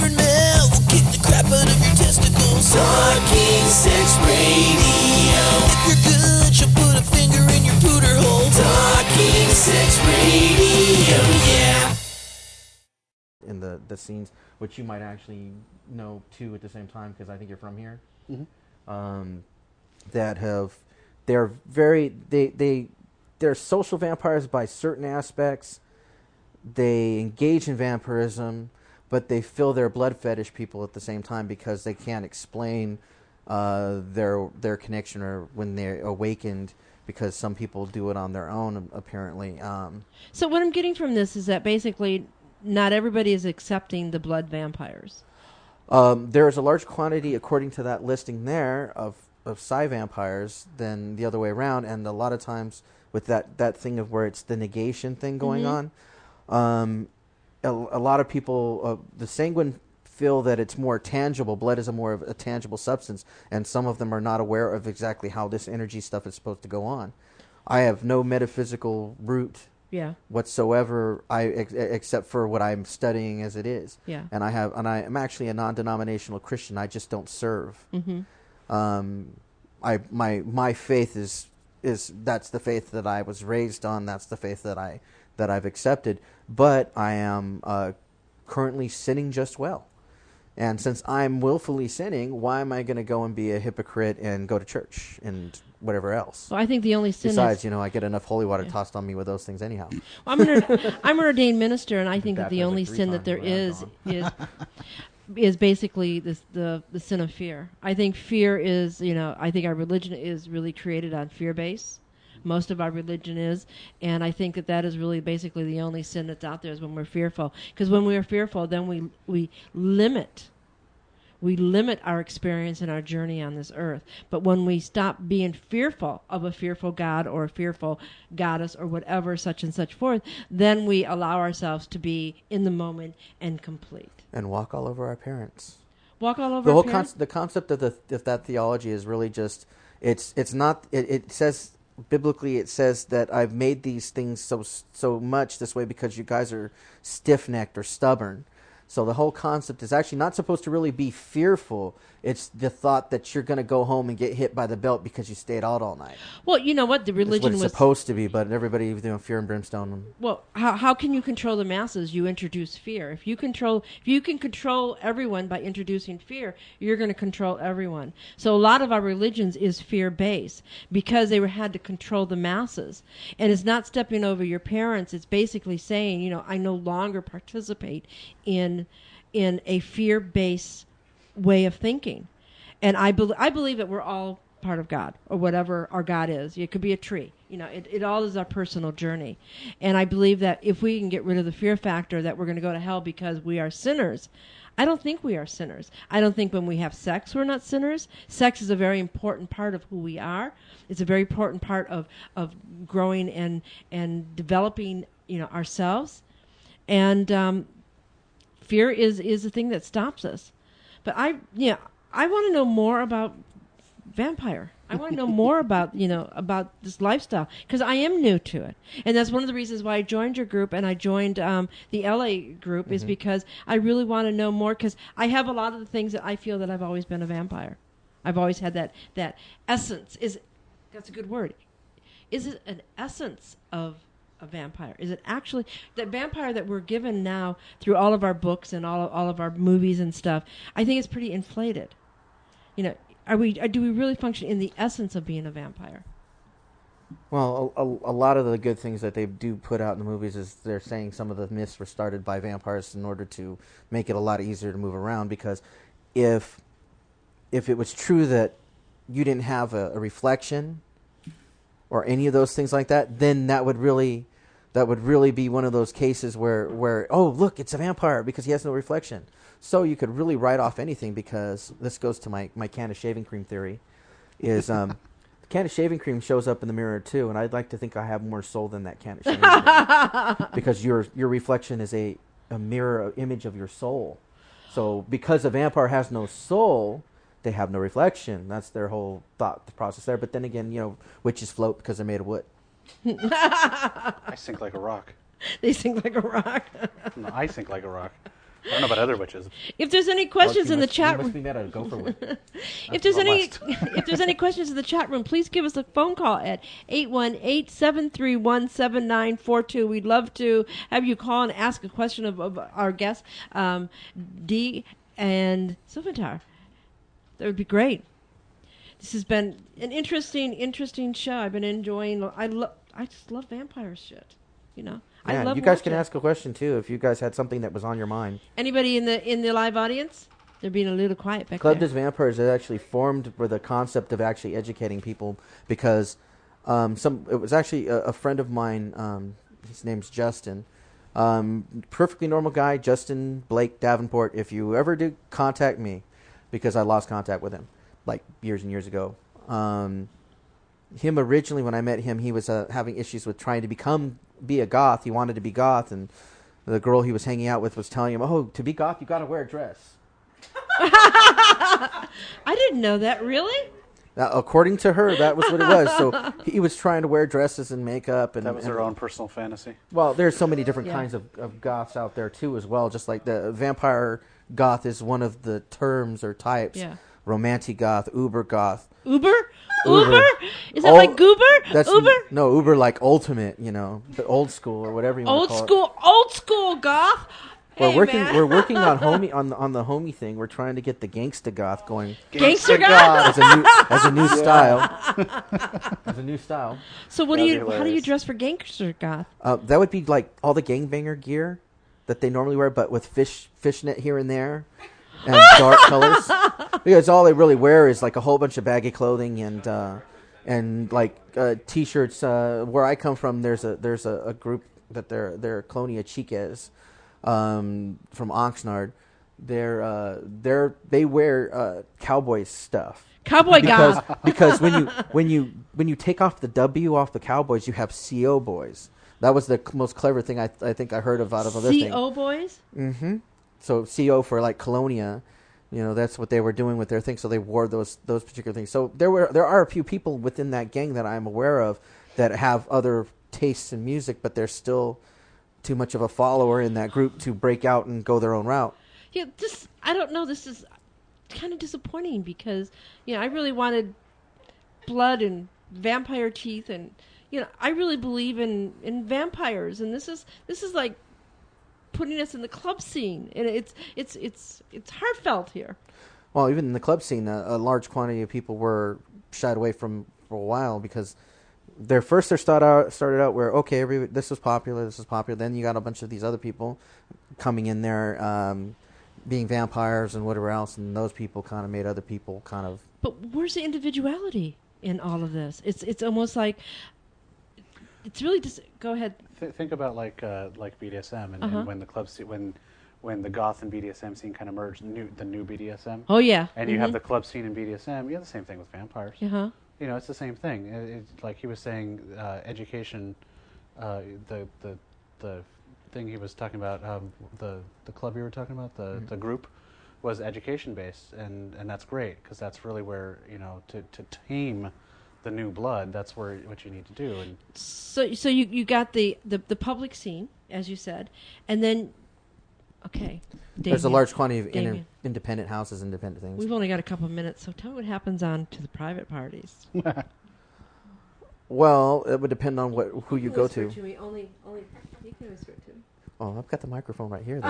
Rev Mel will kick the crap out of your testicles. Talking Sex Radio. If you're good, she'll put a finger in your pooter hole. Talking Sex Radio, yeah. In the scenes, which you might actually know too at the same time, because I think you're from here. That have, they're social vampires by certain aspects. They engage in vampirism, but they fill their blood fetish people at the same time because they can't explain their connection or when they're awakened, because some people do it on their own apparently. So what I'm getting from this is that basically not everybody is accepting the blood vampires. There is a large quantity, according to that listing there, of psi vampires than the other way around, and a lot of times with that thing of where it's the negation thing going on, a lot of people, the sanguine, feel that it's more tangible. Blood is more of a tangible substance, and some of them are not aware of exactly how this energy stuff is supposed to go on. I have no metaphysical root whatsoever, except for what I'm studying as it is. Yeah. And I am actually a non-denominational Christian. I just don't serve. My faith is that's the faith that I was raised on. That's the faith that I've accepted. But I am currently sinning just well. And since I'm willfully sinning, why am I going to go and be a hypocrite and go to church and whatever else? Well, I think the only sin besides, I get enough holy water tossed on me with those things anyhow. Well, I'm an ordained minister, and I think that the only sin that there is basically the sin of fear. I think fear is, I think our religion is really created on fear base. Most of our religion is, and I think that is really basically the only sin that's out there is when we're fearful. Because when we're fearful, then we limit our experience and our journey on this earth. But when we stop being fearful of a fearful God or a fearful goddess or whatever, such and such forth, then we allow ourselves to be in the moment and complete. And walk all over our parents. Walk all over our parents? The concept of that theology is really just, it's not, it says, biblically it says that I've made these things so much this way because you guys are stiff-necked or stubborn. So the whole concept is actually not supposed to really be fearful. It's the thought that you're going to go home and get hit by the belt because you stayed out all night. Well, you know what? The religion was supposed to be, but everybody was doing fear and brimstone. Well, how can you control the masses? You introduce fear. If you can control everyone by introducing fear, you're going to control everyone. So a lot of our religions is fear-based because they had to control the masses. And it's not stepping over your parents. It's basically saying, I no longer participate in a fear-based way of thinking. And I believe that we're all part of God, or whatever our God is. It could be a tree. It all is our personal journey. And I believe that if we can get rid of the fear factor that we're going to go to hell because we are sinners, I don't think we are sinners. I don't think when we have sex we're not sinners. Sex is a very important part of who we are. It's a very important part of growing and developing ourselves. And fear is the thing that stops us. But I want to know more about vampire. I want to know more about this lifestyle because I am new to it, and that's one of the reasons why I joined your group and I joined the LA group is because I really want to know more because I have a lot of the things that I feel that I've always been a vampire. I've always had that essence. That's a good word? Is it an essence of a vampire? Is it actually that vampire that we're given now through all of our books and all of our movies and stuff? I think it's pretty inflated. Do we really function in the essence of being a vampire? Well, a lot of the good things that they do put out in the movies is they're saying some of the myths were started by vampires in order to make it a lot easier to move around, because if it was true that you didn't have a reflection or any of those things like that, then that would really be one of those cases where oh, look, it's a vampire because he has no reflection. So you could really write off anything, because this goes to my can of shaving cream theory, is the can of shaving cream shows up in the mirror too, and I'd like to think I have more soul than that can of shaving cream because your reflection is a mirror image of your soul. So because a vampire has no soul, they have no reflection. That's their whole thought process there. But then again, witches float because they're made of wood. I sink like a rock. They sink like a rock. No, I sink like a rock. I don't know about other witches. If there's any questions in the chat room, room, if if there's any questions in the chat room, please give us a phone call at 818-731-7942. We'd love to have you call and ask a question of our guests, Dee and Silventar. That would be great. This has been an interesting show. I've been enjoying. I just love vampire shit. You know. Yeah, I love you guys can watching. ask a question too if you guys had something that was on your mind. Anybody in the live audience? They're being a little quiet back Club there. Des Vampires is actually formed with the concept of actually educating people because it was actually a friend of mine. His name's Justin. Perfectly normal guy, Justin Blake Davenport. If you ever do contact me, because I lost contact with him like years and years ago. Him originally, when I met him, he was having issues with trying to be a goth. He wanted to be goth, and the girl he was hanging out with was telling him, "Oh, to be goth, you got to wear a dress." I didn't know that. Really? According to her, that was what it was. So he was trying to wear dresses and makeup, and That was her own personal fantasy. Well, there's so many different kinds of goths out there too, as well. Just like the vampire goth is one of the terms or types. Yeah. Romantic goth, uber goth. Uber? Uber. Is that like Goober? Uber? No, Uber like ultimate, the old school or whatever you want to call it. Old school goth. We're working on the homie thing. We're trying to get the gangsta goth going. Gangsta goth as a new style. As a new style. So how do you dress for gangster goth? That would be like all the gangbanger gear that they normally wear, but with fishnet here and there. And dark colors, because all they really wear is like a whole bunch of baggy clothing and like t-shirts. Where I come from, there's a group that they're Colonia Chicas, from Oxnard. They wear cowboy stuff. Cowboy goth. Because when you take off the W off the Cowboys, you have CO boys. That was the most clever thing I think I heard of out of other things. CO boys. Mm-hmm. So CO for like Colonia, that's what they were doing with their thing. So they wore those particular things. So there are a few people within that gang that I'm aware of that have other tastes in music, but they're still too much of a follower in that group to break out and go their own route. Yeah, I don't know. This is kind of disappointing because I really wanted blood and vampire teeth, and I really believe in vampires, and this is like putting us in the club scene, and it's heartfelt here. Well, even in the club scene, a large quantity of people were shied away from for a while because they started out where this was popular. Then you got a bunch of these other people coming in there, being vampires and whatever else, and those people kind of made other people kind of. But where's the individuality in all of this? It's almost like it's really just. Go ahead. Think about like BDSM and when the club scene, when the goth and BDSM scene kind of merged, the new BDSM. Oh yeah. And you have the club scene in BDSM. You have the same thing with vampires. Uh-huh. It's the same thing. It's like he was saying, education. The thing he was talking about, the club you were talking about, the group, was education based, and that's great because that's really where to tame the new blood, that's what you need to do. And so you got the public scene, as you said, and then there's a large quantity of independent houses, independent things. We've only got a couple of minutes, so tell me what happens on to the private parties. Well, it would depend on who you go to. Only you can whisper it to me. Oh, I've got the microphone right here.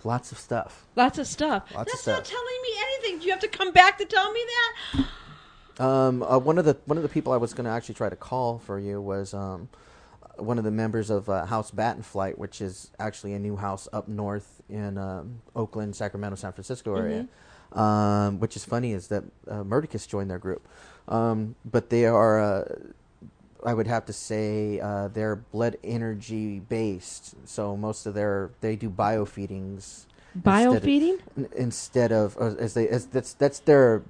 Lots of stuff. That's not telling me anything. Do you have to come back to tell me that? One of the people I was going to actually try to call for you was one of the members of House Bat and Flight, which is actually a new house up north in Oakland, Sacramento, San Francisco area. Which is funny is that Murdicus joined their group, but they are. I would have to say they're blood energy based. So most of they do biofeedings. Biofeeding instead of that's their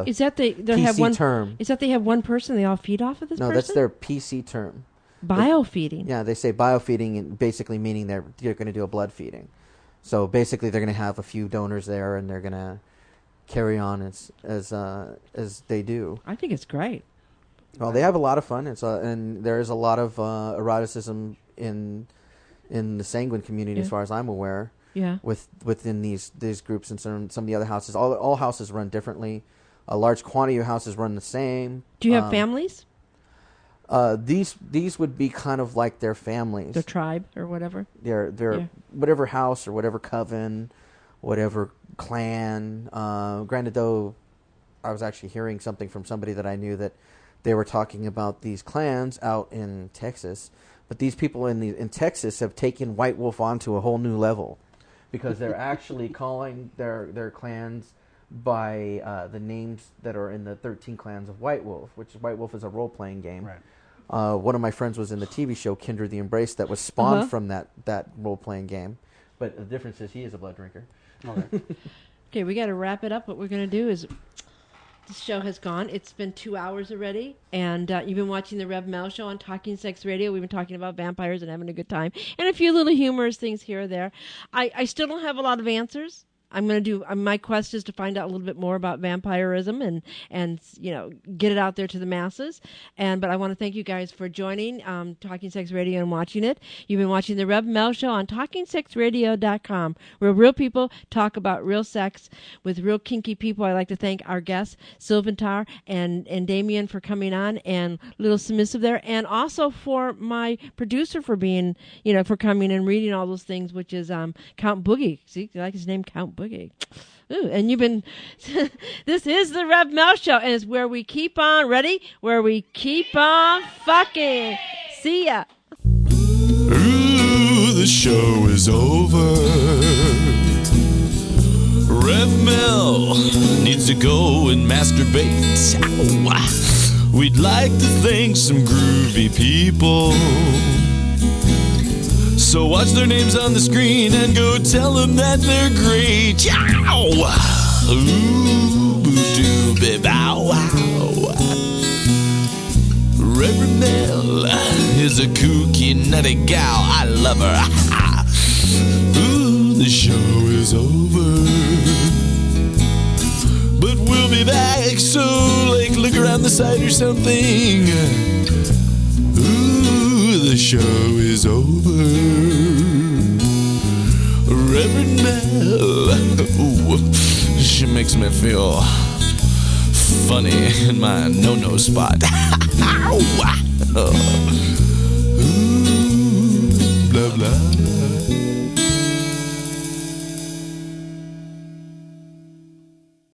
is that they PC have one term. Is that they have one person they all feed off of this person? No, that's their PC term. Biofeeding. Yeah, they say biofeeding, and basically meaning they're going to do a blood feeding. So basically, they're going to have a few donors there, and they're going to carry on as they do. I think it's great. Well, they have a lot of fun. And there is a lot of eroticism in the sanguine community, as far as I'm aware. Yeah. Within these groups and some of the other houses, all houses run differently. A large quantity of houses run the same. Do you have families? These would be kind of like their families. The tribe or whatever. Their whatever house or whatever coven, whatever clan. Granted, though, I was actually hearing something from somebody that I knew that they were talking about these clans out in Texas, but these people in Texas have taken White Wolf onto a whole new level, because they're actually calling their clans by the names that are in the 13 Clans of White Wolf, which White Wolf is a role-playing game. Right. One of my friends was in the TV show Kindred the Embrace that was spawned from that role-playing game. But the difference is he is a blood drinker. Okay. Okay, we got to wrap it up. What we're going to do is, this show has gone. It's been 2 hours already, and you've been watching the Rev Mel Show on Talking Sex Radio. We've been talking about vampires and having a good time, and a few little humorous things here or there. I still don't have a lot of answers. I'm going to do, my quest is to find out a little bit more about vampirism and get it out there to the masses. But I want to thank you guys for joining Talking Sex Radio and watching it. You've been watching the Rev Mel Show on TalkingSexRadio.com, where real people talk about real sex with real kinky people. I'd like to thank our guests, Silventar and Damien, for coming on, and Little Submissive there, and also for my producer for being, for coming and reading all those things, which is Count Boogie. See, you like his name, Count Boogie. Ooh, and you've been, this is the Rev Mel Show, and it's where we keep on, ready? Where we keep on fucking. See ya. Ooh, the show is over. Rev Mel needs to go and masturbate. Ow. We'd like to thank some groovy people. So watch their names on the screen and go tell them that they're great. Yow! Ooh, boo-doo, bow wow. Rev Mel is a kooky, nutty gal. I love her. Ooh, the show is over. But we'll be back, so look around the side or something. The show is over. Reverend Mel, ooh, she makes me feel funny in my no-no spot. Ooh, blah, blah.